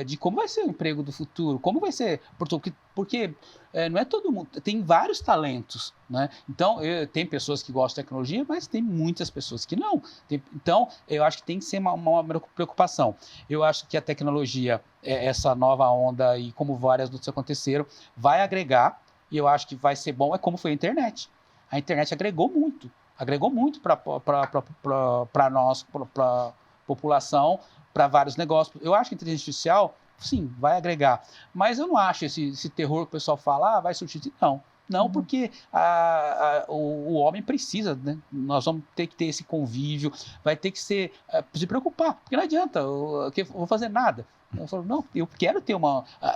S2: de como vai ser o emprego do futuro, como vai ser, porque não é todo mundo, tem vários talentos, né? Então, tem pessoas que gostam de tecnologia, mas tem muitas pessoas que não. Então, eu acho que tem que ser uma preocupação. Eu acho que a tecnologia, essa nova onda, e como várias outras aconteceram, vai agregar, e eu acho que vai ser bom, como foi a internet. A internet agregou muito para nós, para a população, para vários negócios. Eu acho que a inteligência artificial, sim, vai agregar. Mas eu não acho esse terror que o pessoal fala, vai substituir. Não, porque o homem precisa, né? Nós vamos ter que ter esse convívio, vai ter que se preocupar, porque não adianta, eu vou fazer nada. Eu falo, não, eu quero ter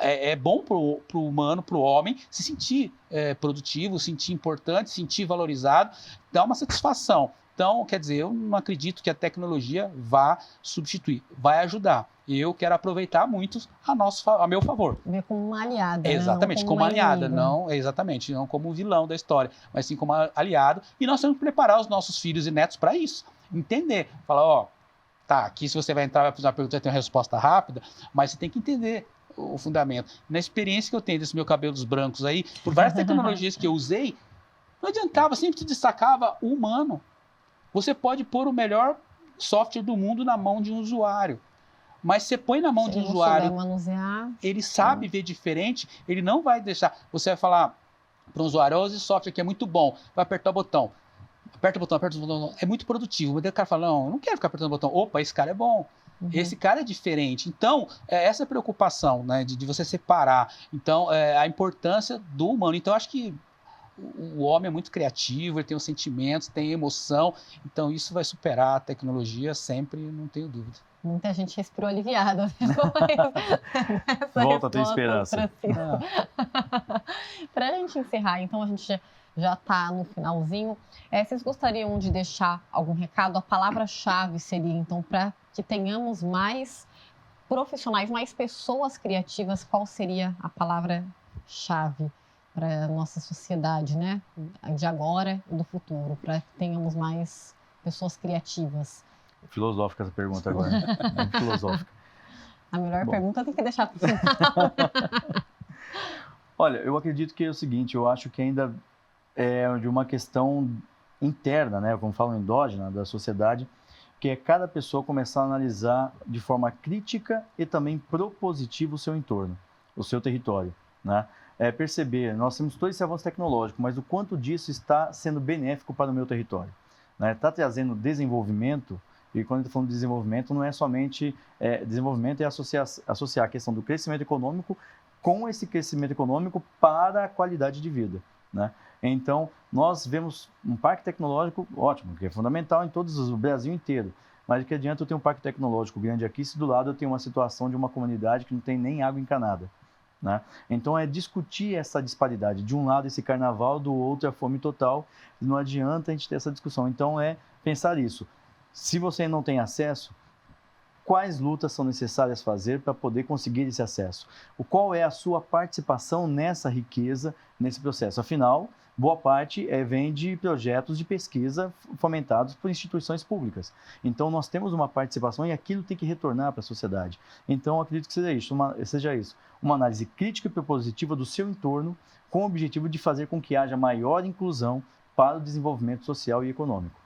S2: é bom para o humano, para o homem, se sentir produtivo, se sentir importante, se sentir valorizado, dá uma satisfação. Então, quer dizer, eu não acredito que a tecnologia vá substituir, vai ajudar. E eu quero aproveitar muito a meu favor.
S1: Ver como uma aliada.
S2: Exatamente,
S1: né?
S2: como uma aliada, não como um vilão da história, mas sim como aliado. E nós temos que preparar os nossos filhos e netos para isso. Entender, falar, tá, aqui se você vai entrar, vai fazer uma pergunta, vai ter uma resposta rápida, mas você tem que entender o fundamento. Na experiência que eu tenho desse meu cabelos brancos aí, por várias tecnologias que eu usei, não adiantava, sempre se destacava o humano. Você pode pôr o melhor software do mundo na mão de um usuário, mas você põe na mão de um usuário,
S1: manusear,
S2: ele sabe ver diferente, ele não vai deixar. Você vai falar para um usuário, esse software aqui é muito bom, vai apertar o botão. aperta o botão, é muito produtivo. Mas daí o cara fala, não, eu não quero ficar apertando o botão. Opa, esse cara é bom. Esse cara é diferente. Então, essa preocupação, né, de você separar. Então, a importância do humano. Então, acho que o homem é muito criativo, ele tem os sentimentos, tem emoção. Então, isso vai superar a tecnologia sempre, não tenho dúvida.
S1: Muita gente respirou aliviada.
S3: Volta a ter esperança.
S1: Para a gente encerrar, então, a gente já está no finalzinho. Vocês gostariam de deixar algum recado? A palavra-chave seria, então, para que tenhamos mais profissionais, mais pessoas criativas, qual seria a palavra-chave para a nossa sociedade, né? De agora e do futuro, para que tenhamos mais pessoas criativas?
S3: Filosófica essa pergunta agora. Muito filosófica.
S1: A melhor pergunta tem que deixar para o final.
S3: Olha, eu acredito que é o seguinte, eu acho que ainda é de uma questão interna, né, como falam, endógena da sociedade, que é cada pessoa começar a analisar de forma crítica e também propositiva o seu entorno, o seu território, né? Perceber, nós temos todo esse avanço tecnológico, mas o quanto disso está sendo benéfico para o meu território, né? Está trazendo desenvolvimento, e quando eu estou falando de desenvolvimento, não é somente desenvolvimento, é associar a questão do crescimento econômico com esse crescimento econômico para a qualidade de vida, né? Então, nós vemos um parque tecnológico ótimo, que é fundamental em o Brasil inteiro. Mas de que adianta eu ter um parque tecnológico grande aqui se do lado eu tenho uma situação de uma comunidade que não tem nem água encanada, né? Então, é discutir essa disparidade. De um lado, esse carnaval, do outro, a fome total. Não adianta a gente ter essa discussão. Então, é pensar isso. Se você não tem acesso, quais lutas são necessárias fazer para poder conseguir esse acesso? Qual é a sua participação nessa riqueza, nesse processo? Afinal, boa parte vem de projetos de pesquisa fomentados por instituições públicas. Então, nós temos uma participação e aquilo tem que retornar para a sociedade. Então, acredito que seja isso. Uma análise crítica e propositiva do seu entorno com o objetivo de fazer com que haja maior inclusão para o desenvolvimento social e econômico.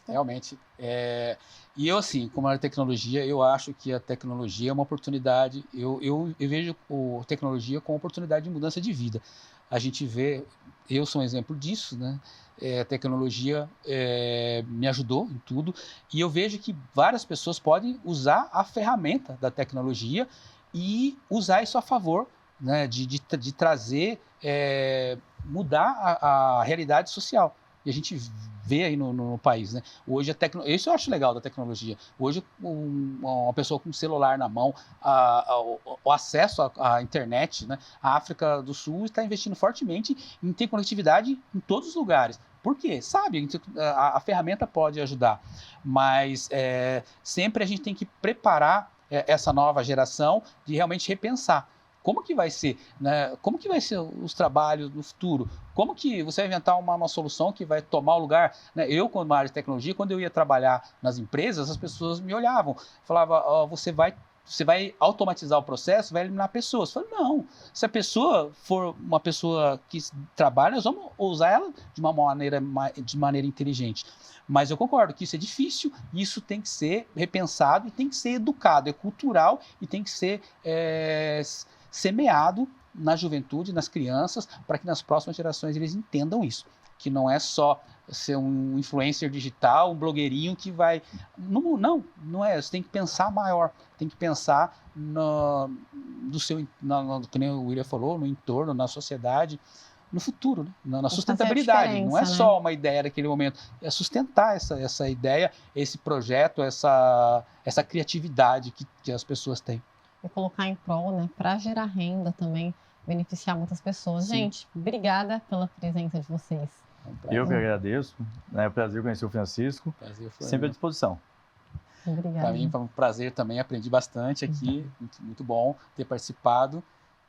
S2: Realmente. E eu, assim, como a tecnologia, eu acho que a tecnologia é uma oportunidade. Eu vejo a tecnologia como oportunidade de mudança de vida. A gente vê, eu sou um exemplo disso, né? A tecnologia me ajudou em tudo. E eu vejo que várias pessoas podem usar a ferramenta da tecnologia e usar isso a favor, né? De trazer, mudar a realidade social. E a gente vê aí no país, né? Hoje isso eu acho legal da tecnologia. Hoje uma pessoa com um celular na mão, o acesso à internet, né? A África do Sul está investindo fortemente em ter conectividade em todos os lugares. Por quê? Sabe, a ferramenta pode ajudar, mas sempre a gente tem que preparar essa nova geração de realmente repensar. Como que vai ser, né? Como que vai ser os trabalhos no futuro? Como que você vai inventar uma solução que vai tomar o lugar, né? Eu, como área de tecnologia, quando eu ia trabalhar nas empresas, as pessoas me olhavam, falavam, você vai automatizar o processo, vai eliminar pessoas. Eu falei, não, se a pessoa for uma pessoa que trabalha, nós vamos usar ela de maneira inteligente. Mas eu concordo que isso é difícil, isso tem que ser repensado e tem que ser educado, é cultural e tem que ser semeado na juventude, nas crianças, para que nas próximas gerações eles entendam isso. Que não é só ser um influencer digital, um blogueirinho que vai... Não é. Você tem que pensar maior. Tem que pensar que nem o William falou, no entorno, na sociedade, no futuro, né? Na sustentabilidade. Não é só uma ideia daquele momento. É sustentar essa ideia, esse projeto, essa criatividade que as pessoas têm.
S1: E colocar em prol, né? Para gerar renda também, beneficiar muitas pessoas. Sim. Gente, obrigada pela presença de vocês.
S3: Eu que agradeço. É um prazer conhecer o Francisco. Sempre à disposição.
S1: Obrigada.
S2: Para mim foi um prazer também, aprendi bastante aqui. Muito bom ter participado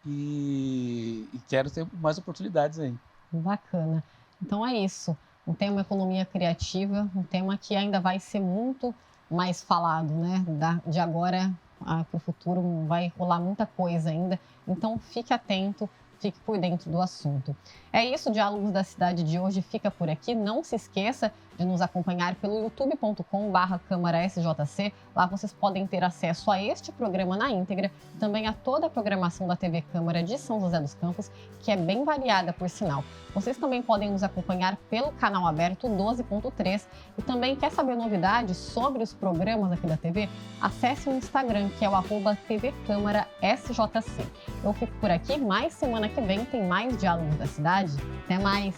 S2: e quero ter mais oportunidades aí.
S1: Bacana. Então é isso. Um tema economia criativa, um tema que ainda vai ser muito mais falado, né? De agora para o futuro vai rolar muita coisa ainda. Então fique atento Fique por dentro do assunto. É isso, o Diálogos da Cidade de hoje fica por aqui. Não se esqueça de nos acompanhar pelo youtube.com/câmara-sjc. Lá vocês podem ter acesso a este programa na íntegra, também a toda a programação da TV Câmara de São José dos Campos, que é bem variada, por sinal. Vocês também podem nos acompanhar pelo canal aberto 12.3 e também quer saber novidades sobre os programas aqui da TV? Acesse o Instagram, que é o @tvcâmara-sjc. Eu fico por aqui, mas semana que vem tem mais Diálogos da Cidade. Até mais!